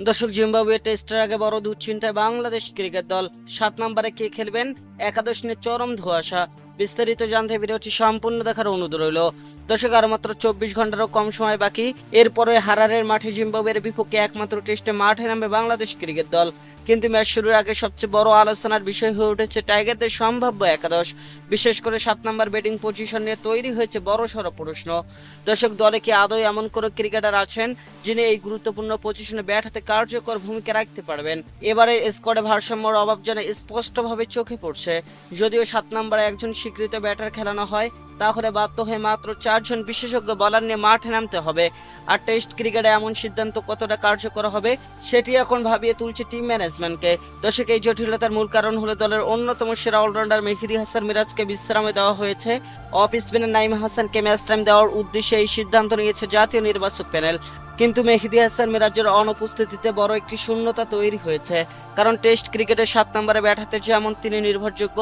দর্শক, জিম্বাবুয়ে টেস্টের আগে বড় দুশ্চিন্তায় বাংলাদেশ ক্রিকেট দল। 7 নম্বরে কে খেলবেন, একাদশ নিয়ে চরম ধোঁয়াশা। বিস্তারিত জানতে ভিডিওটি সম্পূর্ণ দেখার অনুরোধ রইল। দর্শক, আর মাত্র 24 ঘন্টারও কম সময় বাকি। এরপরে হারারের মাঠে জিম্বাবুয়ের বিপক্ষে একমাত্র টেস্টে মাঠে নামবে বাংলাদেশ ক্রিকেট দল। কিন্তু ম্যাচ শুরুর আগে সবচেয়ে বড় আলোচনার বিষয় হয়ে উঠেছে টাইগারদের সম্ভাব্য একাদশ। বিশেষ করে 7 নম্বর ব্যাটিং পজিশন নিয়ে তৈরি হয়েছে বড়সড় প্রশ্ন। দর্শক, দলে কি আদৌ এমন কোনো ক্রিকেটার আছেন যিনি এই গুরুত্বপূর্ণ পজিশনে ব্যাট হাতে কার্যকর ভূমিকা রাখতে পারবেন? এবারে স্কোয়াডে ভারসাম্যর অভাব যেন স্পষ্টভাবে চোখে পড়ছে। যদিও 7 নম্বরে একজন স্বীকৃত ব্যাটার খেলানো হয়, তাহলে বাধ্য হয়ে মাত্র 4 জন বিশেষজ্ঞ বোলার নিয়ে মাঠে নামতে হবে। আর টেস্ট ক্রিকেটে এমন সিদ্ধান্ত কতটা কার্যকর হবে সেটি এখন ভাবিয়ে তুলছে টিম ম্যানেজমেন্টকে। দর্শক, এই জটিলতার মূল কারণ হলো দলের অন্যতম সেরা অলরাউন্ডার মেহেদী হাসান মিরাজকে বিশ্রামে দেওয়া হয়েছে। অফ স্পিনার নাইম হাসানকে ম্যাচ টাইম দেওয়ার উদ্দেশ্যে এই সিদ্ধান্ত নিয়েছে জাতীয় নির্বাচক প্যানেল। কিন্তু মেহেদী হাসান মিরাজের অনুপস্থিতিতে বড় একটি শূন্যতা তৈরি হয়েছে। কারণ টেস্ট ক্রিকেটে 7 নম্বরে ব্যাট হাতে যেমন তিনি নির্ভরযোগ্য,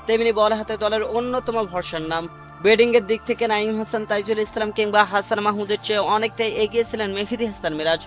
তেমনি বল হাতে দলের অন্যতম ভরসার নাম। ব্যাটিং এর দিক থেকে নাইম হাসান, তাইজুল ইসলাম কিংবা হাসান মাহমুদের চেয়ে অনেকটাই এগিয়ে ছিলেন মেহেদী হাসান মিরাজ।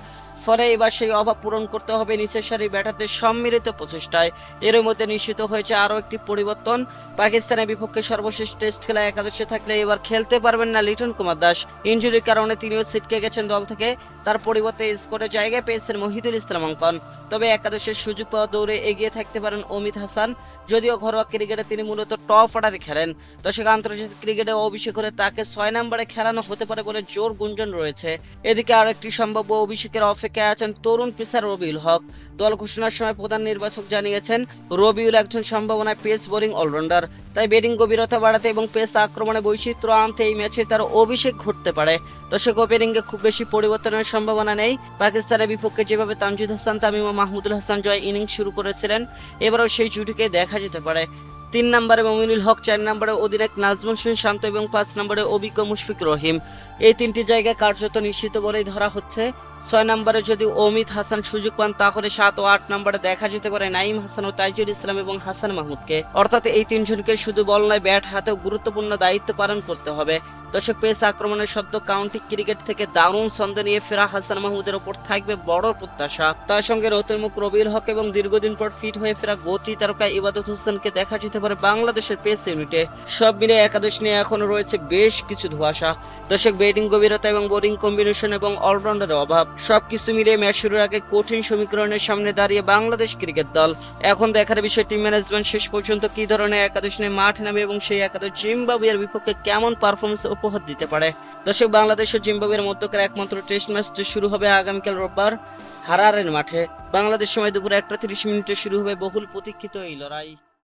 ফলে এবার সেই অভাব পূরণ করতে হবে নিচের সারির ব্যাটারদের সম্মিলিত প্রচেষ্টায়। এর মধ্যে নিশ্চিত হয়েছে আরও একটি পরিবর্তন। পাকিস্তানের বিপক্ষে সর্বশেষ টেস্ট খেলা একাদশে থাকলে এবার খেলতে পারবেন না লিটন কুমার দাস। ইনজুরির কারণে তিনিও ছিটকে গেছেন দল থেকে। তার পরিবর্তে স্কোয়াডে জায়গা পেয়েছেন মহিদুল ইসলাম অঙ্কন। তবে একাদশের সুযোগ পাওয়া দৌড়ে এগিয়ে থাকতে পারেন অমিত হাসান। যদিও ঘরোয়া ক্রিকেটে তিনি মূলত টপ অর্ডারে খেলেন। দর্শক, আন্তর্জাতিক ক্রিকেটে অভিষেক করে তাকে 6 নম্বরে খেলানো হতে পারে বলে জোর গুঞ্জন রয়েছে। এদিকে আরো একটি সম্ভাব্য অভিষেকের অপেক্ষায় আছেন তরুণ পেসার রবিউল হক। দল ঘোষণার সময় প্রধান নির্বাচক জানিয়েছেন, রবিউল একজন সম্ভাবনায় পেস বোলিং অলরাউন্ডার। তাই ব্যাটিং গভীরতা বাড়াতে এবং পেস আক্রমণে বৈচিত্র্য আনতে এই ম্যাচে তার অভিষেক ঘটতে পারে। দর্শক, ওপেনিংয়ে খুব বেশি পরিবর্তনের সম্ভাবনা নেই। পাকিস্তানের বিপক্ষে যেভাবে তানজিদ হাসান, তামিম ও মাহমুদুল হাসান জয় ইনিংস শুরু করেছিলেন, এবারও সেই জুটিকে দেখা যেতে পারে। 3 নম্বরে মমিনুল হক, 4 নম্বরে অধিনায়ক নাজমুল হোসেন শান্ত এবং 5 নম্বরে অভিজ্ঞ মুশফিক রহিম। এই 3টি জায়গায় কার্যত নিশ্চিত বলেই ধরা হচ্ছে। 6 নম্বরে যদি অমিত হাসান সুযোগ পান, তাহলে 7 ও 8 নম্বরে দেখা যেতে পারে নাইম হাসান ও তাইজুল ইসলাম এবং হাসান মাহমুদকে। অর্থাৎ এই 3 জনকে শুধু বল নয়, ব্যাট হাতেও গুরুত্বপূর্ণ দায়িত্ব পালন করতে হবে। দর্শক, পেস আক্রমণের সদ্য কাউন্টি ক্রিকেট থেকে দারুণ ছন্দ নিয়ে ফেরা হাসান মাহমুদের ওপর থাকবে বড় প্রত্যাশা। তার সঙ্গে নতুন মুখ রবিউল হক এবং দীর্ঘদিন পর ফিট হয়ে ফেরা গতি তারকা ইবাদত হোসেনকে দেখা যেতে পারে বাংলাদেশের পেস ইউনিটে। সব মিলে একাদশ নিয়ে এখনো রয়েছে বেশ কিছু ধোঁয়াশা। দর্শক, ব্যাটিং গভীরতা এবং বোলিং কম্বিনেশন এবং অলরাউন্ডারের অভাব সবকিছু মিলিয়ে ম্যাচ শুরুর আগে কঠিন সমীকরণের সামনে দাঁড়িয়ে বাংলাদেশ ক্রিকেট দল। এখন দেখার বিষয় টিম ম্যানেজমেন্ট শেষ পর্যন্ত কি ধরনের একাদশ নিয়ে মাঠে নামে এবং সেই একাদশ জিম্বাবুয়ের বিপক্ষে কেমন পারফরমেন্স উপহার দিতে পারে। দর্শক, বাংলাদেশ ও জিম্বাবুয়ের মধ্যকার একমাত্র টেস্ট ম্যাচটি শুরু হবে আগামীকাল রোববার হারারের মাঠে। বাংলাদেশ সময় দুপুর 1:30 শুরু হবে বহুল প্রতীক্ষিত এই লড়াই।